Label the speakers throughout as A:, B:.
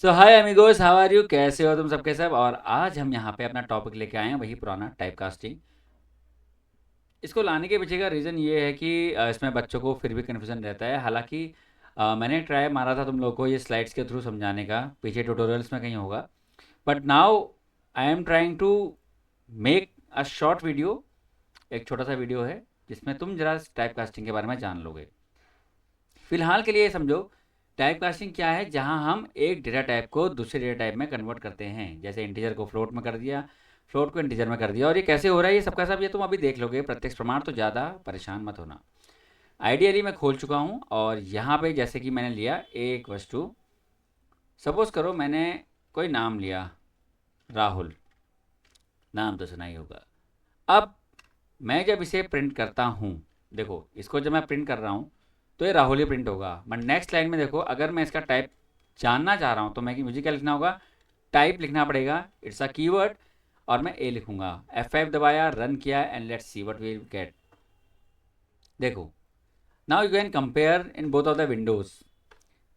A: So hi amigos, how are you? कैसे हो तुम सबके सब? और आज हम यहाँ पे अपना टॉपिक लेके आए हैं, वही पुराना टाइप कास्टिंग। इसको लाने के पीछे का रीज़न ये है कि इसमें बच्चों को फिर भी कन्फ्यूज़न रहता है। हालांकि मैंने ट्राई मारा था तुम लोगों को ये स्लाइड्स के थ्रू समझाने का, पीछे ट्यूटोरियल्स में कहीं होगा। But now I am trying to make a short video, एक छोटा सा वीडियो है जिसमें तुम जरा टाइप कास्टिंग के बारे में जान लोगे। फिलहाल के लिए समझो, टाइप कास्टिंग क्या है? जहां हम एक डेटा टाइप को दूसरे डेटा टाइप में कन्वर्ट करते हैं। जैसे इंटीजर को फ्लोट में कर दिया, फ्लोट को इंटीजर में कर दिया। और ये कैसे हो रहा है ये सबका सब ये तुम अभी देख लोगे प्रत्यक्ष प्रमाण, तो ज़्यादा परेशान मत होना। आइडियली मैं खोल चुका हूँ और यहाँ पे जैसे कि मैंने लिया एक वस्तु, सपोज करो मैंने कोई नाम लिया, राहुल। नाम तो सुना ही होगा। अब मैं जब इसे प्रिंट करता हूँ, देखो इसको जब मैं प्रिंट कर रहा हूँ तो ये राहुल ही प्रिंट होगा। बट नेक्स्ट लाइन में देखो, अगर मैं इसका टाइप जानना चाह रहा हूँ तो मैं मुझे क्या लिखना होगा? टाइप लिखना पड़ेगा, इट्स अ कीवर्ड। और मैं ए लिखूंगा। F5 दबाया, रन किया and let's see what we get. देखो, now you can compare in both of the windows.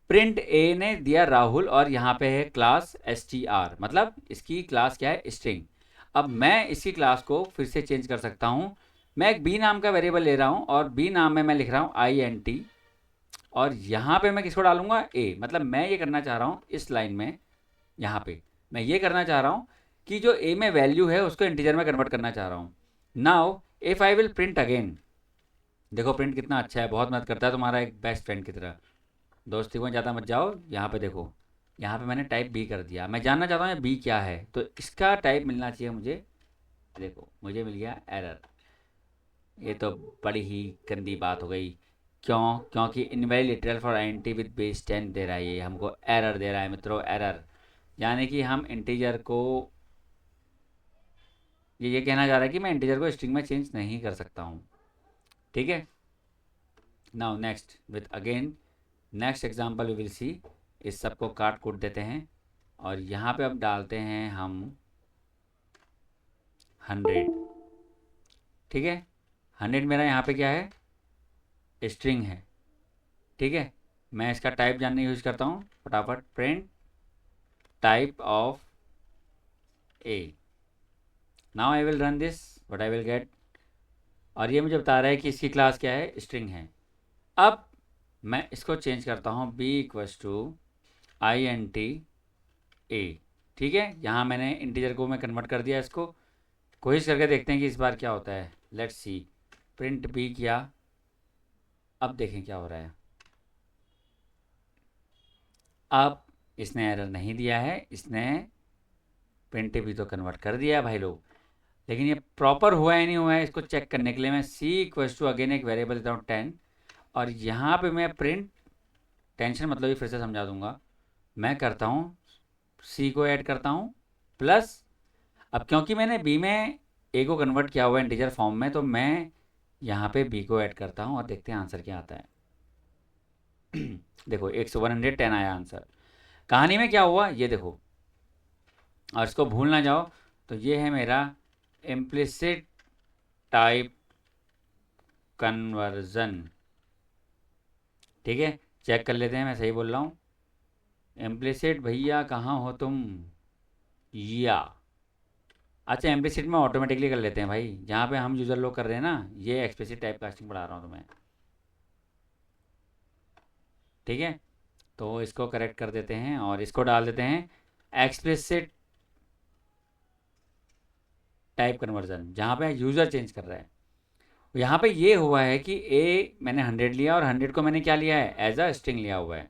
A: Print A ने दिया राहुल और यहाँ पे है क्लास str, मतलब इसकी क्लास क्या है? स्ट्रिंग। अब मैं इसी क्लास को फिर से चेंज कर सकता हूँ। मैं एक बी नाम का वेरिएबल ले रहा हूँ और बी नाम में मैं लिख रहा हूँ int। और यहाँ पे मैं किसको डालूंगा? ए। मतलब मैं ये करना चाह रहा हूँ इस लाइन में, यहाँ पे मैं ये करना चाह रहा हूँ कि जो ए में वैल्यू है उसको इंटीजर में कन्वर्ट करना चाह रहा हूँ। Now if I will print again, देखो प्रिंट कितना अच्छा है, बहुत मदद करता है तुम्हारा एक बेस्ट फ्रेंड की तरह। दोस्ती में ज़्यादा मत जाओ। यहाँ पे देखो, यहाँ पे मैंने टाइप बी कर दिया। मैं जानना चाहता हूँ बी क्या है, तो इसका टाइप मिलना चाहिए मुझे। देखो मुझे मिल गया एरर। ये तो बड़ी ही गंदी बात हो गई। क्यों? क्योंकि invalid literal for identity with base 10 दे रहा है, ये हमको एरर दे रहा है मित्रों, एरर। यानी कि हम इंटीजर को, ये कहना चाह रहा है कि मैं इंटीजर को स्ट्रिंग में चेंज नहीं कर सकता हूँ। ठीक है। Now next with again next example we will see. इस सबको काट कूट देते हैं और यहाँ पे अब डालते हैं हम 100। ठीक है। 100 मेरा यहाँ पे क्या है? स्ट्रिंग है। ठीक है। मैं इसका टाइप जानने यूज़ करता हूँ फटाफट। Print type of A. Now I will run this, what I will get. और ये मुझे बता रहा है कि इसकी क्लास क्या है? स्ट्रिंग है। अब मैं इसको चेंज करता हूँ, बी इक्वल्स टू int ए। ठीक है। यहाँ मैंने इंटीजर को मैं कन्वर्ट कर दिया इसको। कोशिश करके देखते हैं कि इस बार क्या होता है। Let's see. प्रिंट बी किया, अब देखें क्या हो रहा है। अब इसने एरर नहीं दिया है, इसने प्रिंट भी तो कन्वर्ट कर दिया है भाई लोग। लेकिन ये प्रॉपर हुआ है नहीं हुआ है, इसको चेक करने के लिए मैं सी इक्वल्स टू अगेन एक वेरिएबल देता हूँ 10। और यहाँ पे मैं प्रिंट, टेंशन मतलब ये फिर से समझा दूंगा, मैं करता हूँ सी को ऐड करता हूँ प्लस। अब क्योंकि मैंने बी में ए को कन्वर्ट किया हुआ है इंटीजर फॉर्म में, तो मैं यहाँ पे बी को ऐड करता हूँ और देखते हैं आंसर क्या आता है। देखो 110 आया आंसर। कहानी में क्या हुआ ये देखो, और इसको भूल ना जाओ। तो ये है मेरा इम्प्लिसिट टाइप कन्वर्जन। ठीक है। चेक कर लेते हैं मैं सही बोल रहा हूँ। इम्प्लिसिट भैया कहाँ हो तुम? या अच्छा, इम्प्लिसिट में ऑटोमेटिकली कर लेते हैं भाई, जहाँ पे हम यूज़र लोग कर रहे हैं ना। ये एक्सप्लिसिट टाइप कास्टिंग पढ़ा रहा हूँ तुम्हें। ठीक है। तो इसको करेक्ट कर देते हैं और इसको डाल देते हैं एक्सप्लिसिट टाइप कन्वर्जन, जहाँ पे यूज़र चेंज कर रहा है। यहाँ पे ये हुआ है कि ए मैंने 100 लिया और 100 को मैंने क्या लिया है? एज अ स्ट्रिंग लिया हुआ है।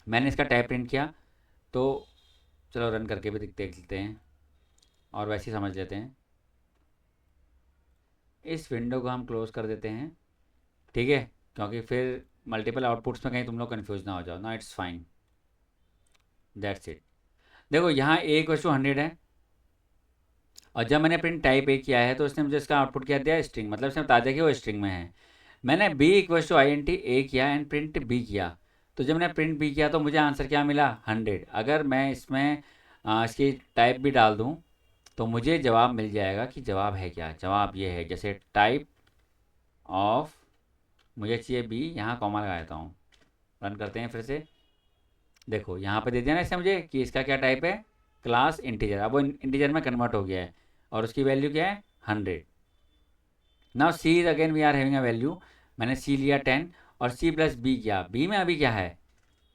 A: मैंने इसका टाइप प्रिंट किया, तो चलो रन करके भी देख लेते हैं और वैसे ही समझ लेते हैं। इस विंडो को हम क्लोज कर देते हैं। ठीक है। क्योंकि फिर मल्टीपल आउटपुट्स में कहीं तुम लोग कन्फ्यूज ना हो जाओ ना। It's fine, that's it. देखो यहाँ ए इक्वल टू 100 है और जब मैंने प्रिंट टाइप ए किया है तो उसने मुझे इसका आउटपुट क्या दिया? स्ट्रिंग। मतलब इसने बता दिया कि वो स्ट्रिंग में है। मैंने बी इक्वल टू INT ए किया एंड प्रिंट बी किया। तो जब मैंने प्रिंट बी किया तो मुझे आंसर क्या मिला? 100। अगर मैं इसमें इसकी टाइप भी डाल दूँ तो मुझे जवाब मिल जाएगा कि जवाब है क्या। जवाब ये है, जैसे टाइप ऑफ, मुझे चाहिए बी, यहाँ कॉमा लगा देता हूँ। रन करते हैं फिर से। देखो यहाँ पे दे दिया ना इसने मुझे कि इसका क्या टाइप है, क्लास इंटीजर। अब वो इंटीजर में कन्वर्ट हो गया है और उसकी वैल्यू क्या है, 100। Now C is again we are having a value, मैंने सी लिया 10 और सी प्लस बी किया। बी में अभी क्या है,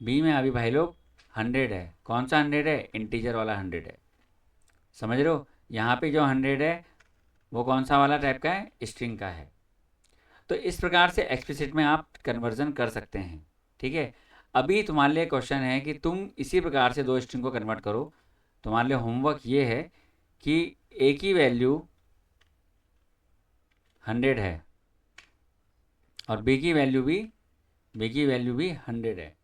A: बी में अभी भाई लोग 100 है। कौन सा 100 है, इंटीजर वाला 100 है। समझ रहे हो, यहाँ पे जो 100 है वो कौन सा वाला टाइप का है, स्ट्रिंग का है। तो इस प्रकार से एक्सप्लिसिट में आप कन्वर्जन कर सकते हैं। ठीक है, अभी तुम्हारे लिए क्वेश्चन है कि तुम इसी प्रकार से दो स्ट्रिंग को कन्वर्ट करो। तुम्हारे लिए होमवर्क ये है कि ए की वैल्यू 100 है और बी की वैल्यू भी 100 है।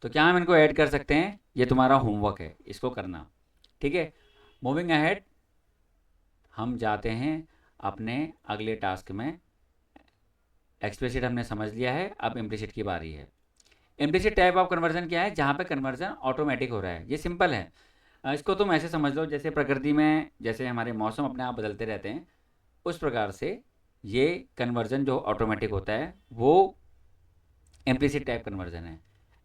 A: तो क्या हम इनको ऐड कर सकते हैं, ये तुम्हारा होमवर्क है, इसको करना। ठीक है, मूविंग अहेड, हम जाते हैं अपने अगले टास्क में। एक्सप्लिसिट हमने समझ लिया है, अब इम्प्लिसिट की बारी है। इम्प्लिसिट टाइप ऑफ कन्वर्जन क्या है, जहाँ पे कन्वर्जन ऑटोमेटिक हो रहा है। ये सिंपल है। इसको तुम ऐसे समझ लो जैसे प्रकृति में जैसे हमारे मौसम अपने आप बदलते रहते हैं, उस प्रकार से ये कन्वर्जन जो ऑटोमेटिक होता है वो इम्प्लिसिट टाइप कन्वर्जन है।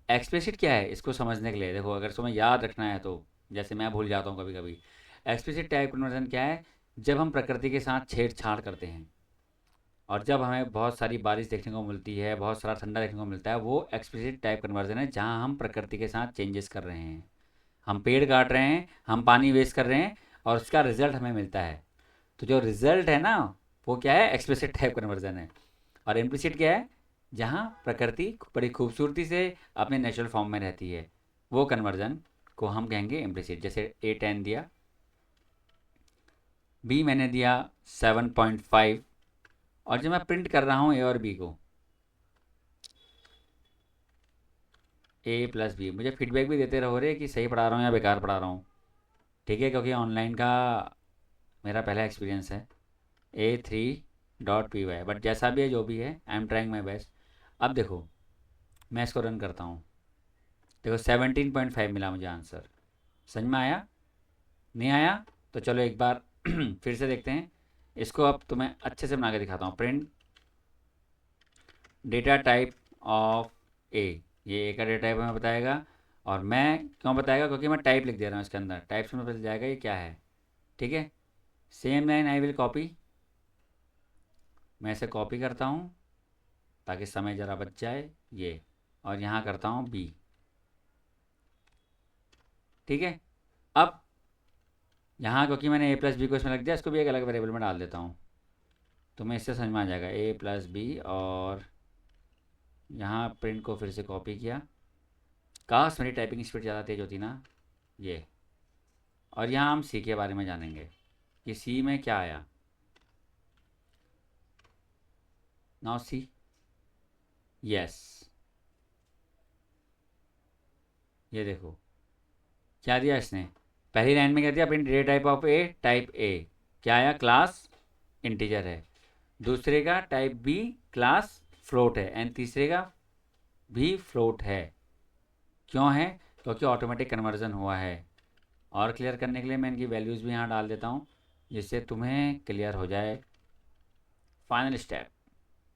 A: एक्सप्लिसिट क्या है, इसको समझने के लिए देखो, अगर तुम्हें याद रखना है तो, जैसे मैं भूल जाता हूँ कभी कभी। एक्सप्लिसिट टाइप कन्वर्जन क्या है, जब हम प्रकृति के साथ छेड़छाड़ करते हैं और जब हमें बहुत सारी बारिश देखने को मिलती है, बहुत सारा ठंडा देखने को मिलता है, वो एक्सप्लिसिट टाइप कन्वर्जन है, जहाँ हम प्रकृति के साथ चेंजेस कर रहे हैं। हम पेड़ काट रहे हैं, हम पानी वेस्ट कर रहे हैं और उसका रिजल्ट हमें मिलता है। तो जो रिजल्ट है ना, वो क्या है, एक्सप्लिसिट टाइप कन्वर्जन है। और इम्प्लिसिट क्या है, जहाँ प्रकृति बड़ी खूबसूरती से अपने नेचुरल फॉर्म में रहती है, वो कन्वर्जन को हम कहेंगे इम्प्लिसिट। जैसे ए 10 दिया, बी मैंने दिया 7.5, और जब मैं प्रिंट कर रहा हूँ ए और बी को, ए प्लस बी, मुझे फीडबैक भी देते रहो रे कि सही पढ़ा रहा हूँ या बेकार पढ़ा रहा हूँ। ठीक है, क्योंकि ऑनलाइन का मेरा पहला एक्सपीरियंस है। A3.py, बट जैसा भी है जो भी है, आई एम ट्राइंग माई बेस्ट। अब देखो मैं इसको रन करता हूँ, देखो 17.5 मिला मुझे आंसर। समझ में आया, नहीं आया तो चलो एक बार फिर से देखते हैं इसको। अब तुम्हें अच्छे से बना के दिखाता हूँ। प्रिंट डेटा टाइप ऑफ ए, ये ए का डेटा टाइप हमें बताएगा। और मैं क्यों बताएगा, क्योंकि मैं टाइप लिख दे रहा हूँ इसके अंदर, टाइप से पता चल जाएगा ये क्या है। ठीक है, same line I will copy, मैं इसे कॉपी करता हूँ ताकि समय ज़रा बच जाए ये, और यहाँ करता हूँ बी। ठीक है, अब यहाँ क्योंकि मैंने ए प्लस बी को इसमें लग दिया, इसको भी एक अलग वेरिएबल में डाल देता हूँ, तो मैं इससे समझ में आ जाएगा ए प्लस बी। और यहाँ प्रिंट को फिर से कॉपी किया, काश मेरी टाइपिंग स्पीड ज़्यादा तेज़ होती ना ये। और यहाँ हम सी के बारे में जानेंगे कि सी में क्या आया। नाउ सी, यस, ये देखो क्या दिया इसने, पहली लाइन में क्या दिया, print data type of A, type A क्या आया, क्लास इंटीजर है। दूसरे का टाइप बी, क्लास फ्लोट है। एंड तीसरे का भी फ्लोट है। क्यों है, क्योंकि ऑटोमेटिक कन्वर्जन हुआ है। और क्लियर करने के लिए मैं इनकी वैल्यूज़ भी यहाँ डाल देता हूँ जिससे तुम्हें क्लियर हो जाए। फाइनल स्टेप,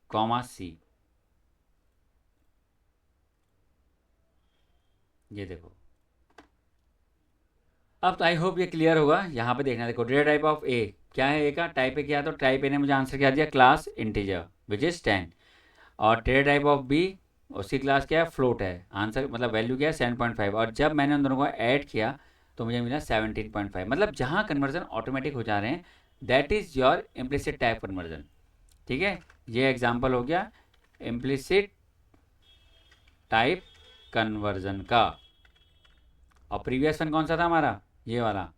A: कॉमा सी, ये देखो। अब तो आई होप ये क्लियर होगा। यहाँ पे देखना, देखो डेटा टाइप ऑफ ए क्या है, ए का टाइप ए क्या है, तो टाइप ए ने मुझे आंसर क्या दिया, क्लास इंटीजर विच इज़ 10। और डेटा टाइप ऑफ बी, उसकी क्लास क्या है, फ्लोट है। आंसर मतलब वैल्यू क्या है, 7.5। और जब मैंने उन दोनों को ऐड किया तो मुझे मिला 17.5। मतलब जहाँ कन्वर्जन ऑटोमेटिक हो जा रहे हैं, that is your implicit type conversion. ठीक है, ये एग्जाम्पल हो गया इम्प्लिसिट टाइप कन्वर्जन का। और प्रीवियस वन कौन सा था हमारा, ये वाला।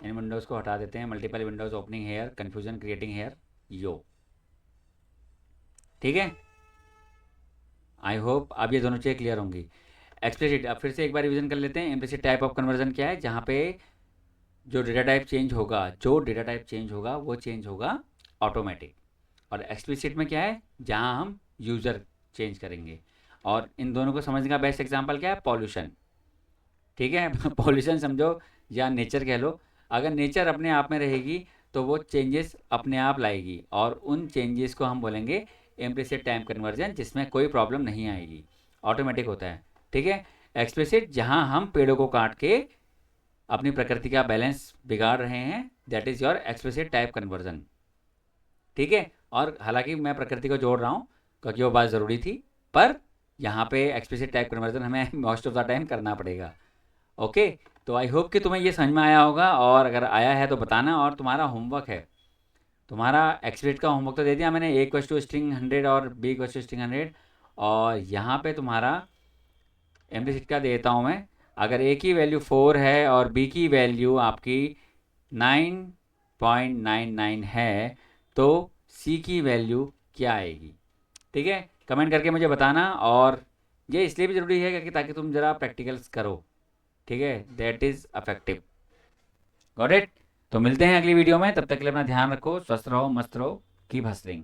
A: इन विंडोज़ को हटा देते हैं, multiple windows opening here, confusion creating here, yo. ठीक है, आई होप अब ये दोनों चीज़ें क्लियर होंगी। एक्सप्लिसिट, अब फिर से एक बार रिवीजन कर लेते हैं। इम्प्लिसिट टाइप ऑफ कन्वर्जन क्या है, जहाँ पे जो डेटा टाइप चेंज होगा वो चेंज होगा ऑटोमेटिक। और एक्सप्लिसिट में क्या है, जहाँ हम यूज़र चेंज करेंगे। और इन दोनों को समझने का बेस्ट एग्जांपल क्या है, पॉल्यूशन। ठीक है पॉल्यूशन समझो या नेचर कह लो। अगर नेचर अपने आप में रहेगी तो वो चेंजेस अपने आप लाएगी, और उन चेंजेस को हम बोलेंगे इम्प्लिसिट टाइम कन्वर्जन, जिसमें कोई प्रॉब्लम नहीं आएगी, ऑटोमेटिक होता है। ठीक है, एक्सप्लिसिट जहां हम पेड़ों को काट के अपनी प्रकृति का बैलेंस बिगाड़ रहे हैं, that is your explicit type conversion. ठीक है, और हालांकि मैं प्रकृति को जोड़ रहा हूँ क्योंकि वो बात ज़रूरी थी, पर यहाँ पे एक्सप्लिसिट टाइप कन्वर्जन हमें मोस्ट ऑफ द टाइम करना पड़ेगा। ओके, तो आई होप कि तुम्हें ये समझ में आया होगा, और अगर आया है तो बताना। और तुम्हारा होमवर्क है, तुम्हारा एक्सप्लिसिट का होमवर्क तो दे दिया मैंने, ए इक्वल्स टू स्ट्रिंग 100 और बी इक्वल्स टू स्ट्रिंग 100, और यहाँ पे तुम्हारा इम्प्लिसिट का देता हूँ मैं। अगर ए की वैल्यू 4 है और बी की वैल्यू आपकी 9.99 है, तो सी की वैल्यू क्या आएगी? ठीक है, कमेंट करके मुझे बताना। और ये इसलिए भी ज़रूरी है कि ताकि तुम ज़रा प्रैक्टिकल्स करो। ठीक है, that is affective. Got it? तो मिलते हैं अगली वीडियो में, तब तक के लिए अपना ध्यान रखो, स्वस्थ रहो, मस्त रहो, कीप हसलिंग।